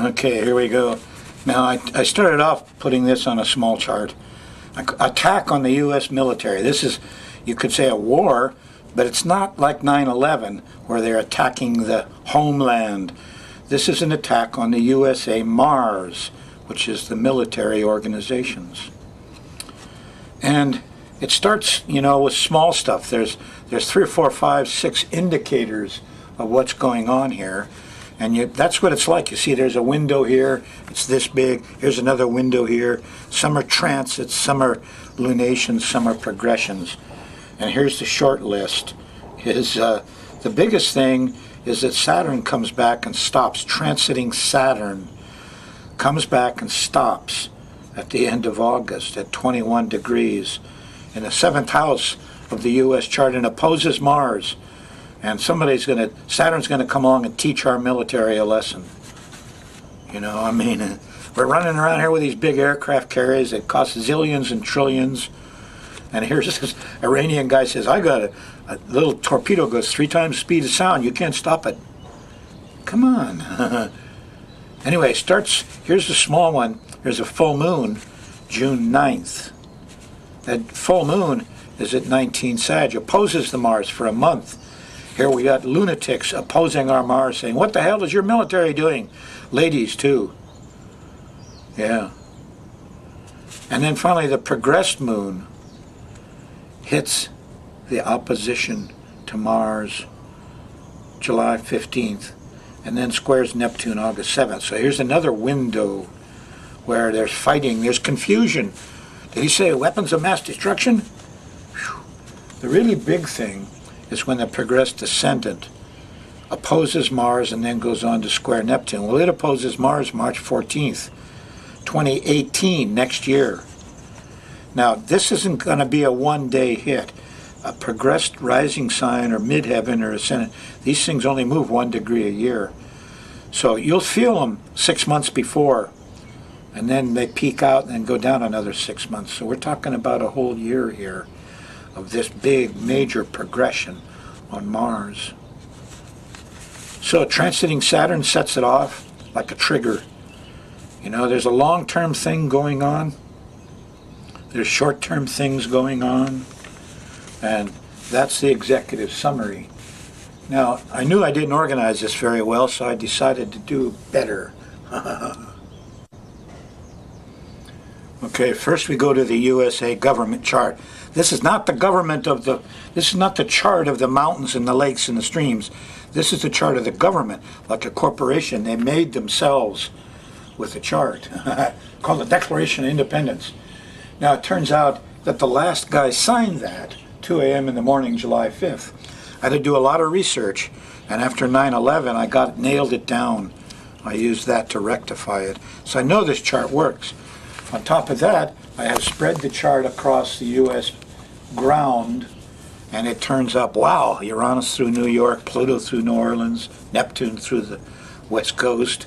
Okay, here we go. Now, I started off putting this on a small chart. Attack on the U.S. military. This is, you could say, a war, but it's not like 9/11 where they're attacking the homeland. This is an attack on the USA Mars, which is the military organizations. And it starts, with small stuff. There's 3 or 4, 5, 6 indicators of what's going on here. And that's what it's like. You see, there's a window here. It's this big. Here's another window here. Some are transits, some are lunations, some are progressions. And here's the short list. The biggest thing is that Saturn comes back and stops. Transiting Saturn comes back and stops at the end of August at 21 degrees in the 7th house of the U.S. chart and opposes Mars. And Saturn's going to come along and teach our military a lesson. We're running around here with these big aircraft carriers that cost zillions and trillions. And here's this Iranian guy says, I got a little torpedo goes 3 times the speed of sound. You can't stop it. Come on. Anyway, here's the small one. There's a full moon, June 9th. That full moon is at 19 Sag, opposes the Mars for a month. Here we got lunatics opposing our Mars saying, what the hell is your military doing? Ladies, too. Yeah. And then finally the progressed moon hits the opposition to Mars July 15th and then squares Neptune August 7th. So here's another window where there's fighting, there's confusion. Did he say weapons of mass destruction? Whew. The really big thing is when the progressed descendant opposes Mars and then goes on to square Neptune. Well, it opposes Mars March 14th, 2018, next year. Now, this isn't going to be a one-day hit. A progressed rising sign or midheaven or ascendant, these things only move 1 degree a year. So you'll feel them 6 months before, and then they peak out and then go down another 6 months. So we're talking about a whole year here of this big major progression on Mars. So transiting Saturn sets it off like a trigger. There's a long-term thing going on. There's short-term things going on. And that's the executive summary. Now, I knew I didn't organize this very well, so I decided to do better. Okay, first we go to the USA government chart. This is not the this is not the chart of the mountains and the lakes and the streams. This is the chart of the government, like a corporation. They made themselves with a chart called the Declaration of Independence. Now it turns out that the last guy signed that 2 a.m. in the morning, July 5th. I had to do a lot of research, and after 9/11 I nailed it down. I used that to rectify it. So I know this chart works. On top of that, I have spread the chart across the U.S. ground, and it turns up, wow, Uranus through New York, Pluto through New Orleans, Neptune through the West Coast,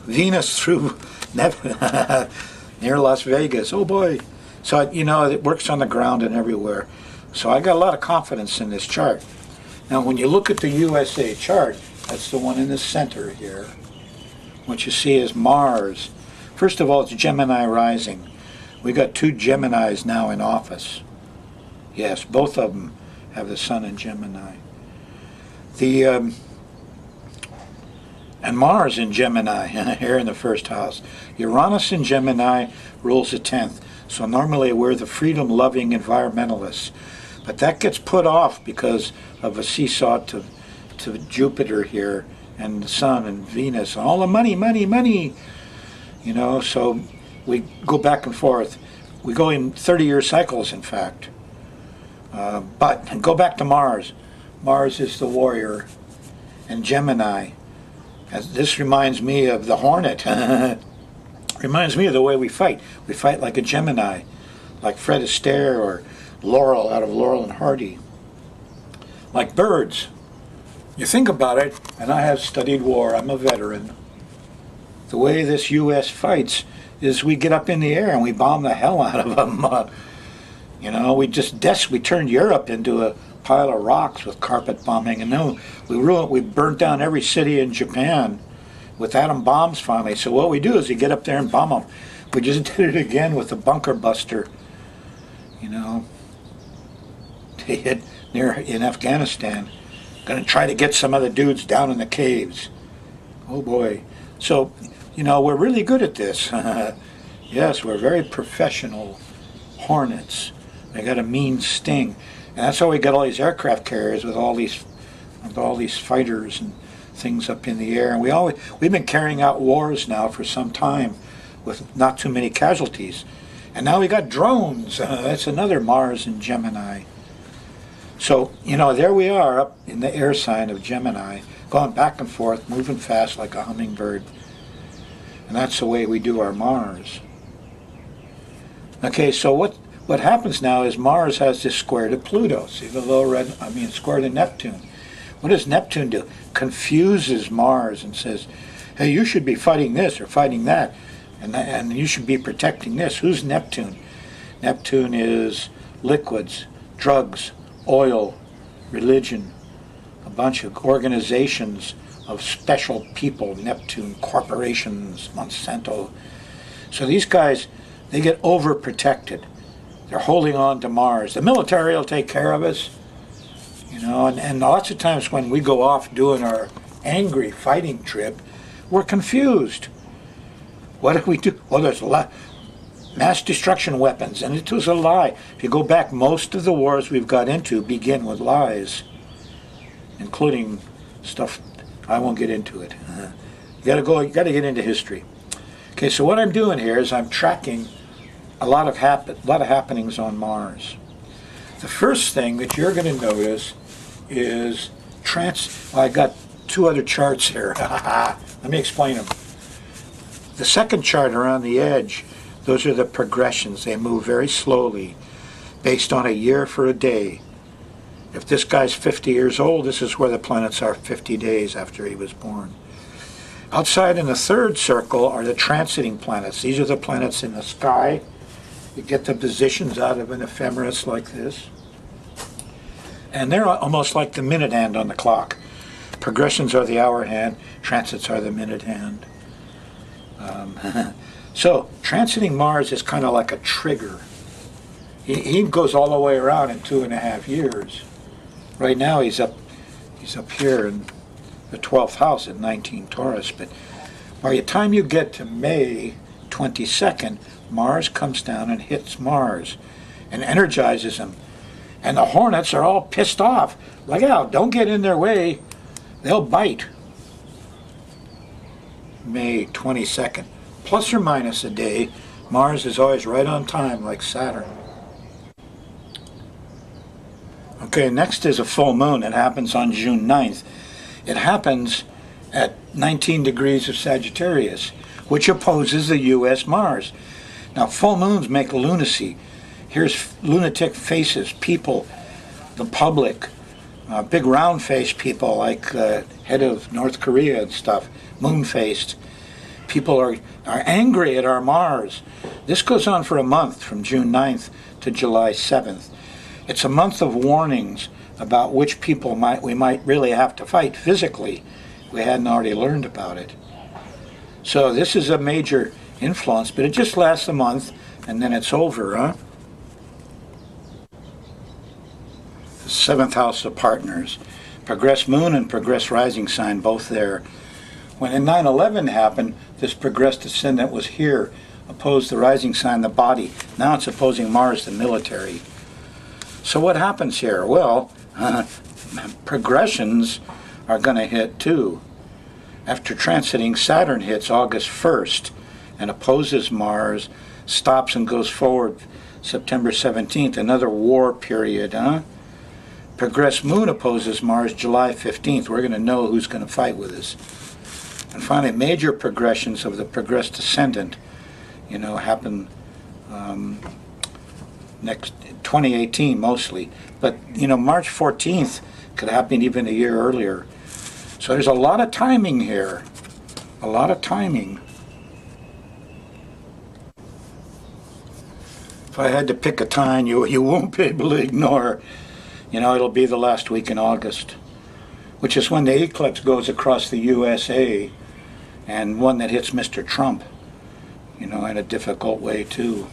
Venus through near Las Vegas. Oh boy. So, it works on the ground and everywhere. So I got a lot of confidence in this chart. Now, when you look at the USA chart, that's the one in the center here. What you see is Mars. First of all, it's Gemini rising. We got 2 Geminis now in office. Yes, both of them have the sun in Gemini. And Mars in Gemini here in the 1st house. Uranus in Gemini rules the 10th. So normally we're the freedom-loving environmentalists. But that gets put off because of a seesaw to Jupiter here and the sun and Venus. All the money. So we go back and forth. We go in 30-year cycles, in fact. But go back to Mars. Mars is the warrior, and Gemini. This reminds me of the Hornet. Reminds me of the way we fight. We fight like a Gemini, like Fred Astaire or Laurel out of Laurel and Hardy. Like birds. You think about it, and I have studied war. I'm a veteran. The way this U.S. fights is we get up in the air and we bomb the hell out of them. We turned Europe into a pile of rocks with carpet bombing, and then we burnt down every city in Japan with atom bombs finally. So what we do is we get up there and bomb them. We just did it again with the bunker buster. You know, they hit near in Afghanistan. Going to try to get some of the dudes down in the caves. Oh boy. So, you know, we're really good at this. Yes, we're very professional hornets. They got a mean sting. And that's how we got all these aircraft carriers with all these fighters and things up in the air. And we've been carrying out wars now for some time with not too many casualties. And now we got drones. That's another Mars and Gemini. So, you know, there we are up in the air sign of Gemini, going back and forth, moving fast like a hummingbird. And that's the way we do our Mars. Okay, so what happens now is Mars has this square to Pluto. See the little red, square to Neptune. What does Neptune do? Confuses Mars and says, hey, you should be fighting this or fighting that. And you should be protecting this. Who's Neptune? Neptune is liquids, drugs, oil, religion, a bunch of organizations of special people, Neptune, corporations, Monsanto. So these guys, they get overprotected. They're holding on to Mars. The military will take care of us. You know, and lots of times when we go off doing our angry fighting trip, we're confused. What do we do? Well, there's a lot. Mass destruction weapons, and it was a lie. If you go back, most of the wars we've got into begin with lies, including stuff I won't get into it. You got to get into history. Okay, so what I'm doing here is I'm tracking a lot of happenings on Mars. The first thing that you're going to notice is I got two other charts here. Let me explain them. The second chart around the edge, those are the progressions. They move very slowly, based on a year for a day. If this guy's 50 years old, this is where the planets are 50 days after he was born. Outside in the third circle are the transiting planets. These are the planets in the sky. You get the positions out of an ephemeris like this. And they're almost like the minute hand on the clock. Progressions are the hour hand, transits are the minute hand. So, transiting Mars is kind of like a trigger. He goes all the way around in 2.5 years. Right now he's up here in the 12th house at 19 Taurus, but by the time you get to May 22nd, Mars comes down and hits Mars and energizes him. And the hornets are all pissed off. Look out, don't get in their way. They'll bite. May 22nd. Plus or minus a day, Mars is always right on time like Saturn. Okay, next is a full moon. It happens on June 9th. It happens at 19 degrees of Sagittarius, which opposes the U.S. Mars. Now, full moons make lunacy. Here's lunatic faces, people, the public, big round-faced people like head of North Korea and stuff, moon-faced. People are angry at our Mars. This goes on for a month, from June 9th to July 7th. It's a month of warnings about which people we might really have to fight physically. We hadn't already learned about it. So this is a major influence, but it just lasts a month, and then it's over, huh? The 7th house of partners. Progress moon and progress rising sign, both there. When in 9/11 happened, this progressed ascendant was here, opposed the rising sign, the body. Now it's opposing Mars, the military. So what happens here? Well, progressions are going to hit too. After transiting, Saturn hits August 1st and opposes Mars, stops and goes forward September 17th, another war period, huh? Progress moon opposes Mars July 15th. We're going to know who's going to fight with us. And finally, major progressions of the progressed ascendant, happen next 2018 mostly. But, March 14th could happen even a year earlier. So there's a lot of timing here. A lot of timing. If I had to pick a time you won't be able to ignore, it'll be the last week in August, which is when the eclipse goes across the USA and one that hits Mr. Trump, you know, in a difficult way too.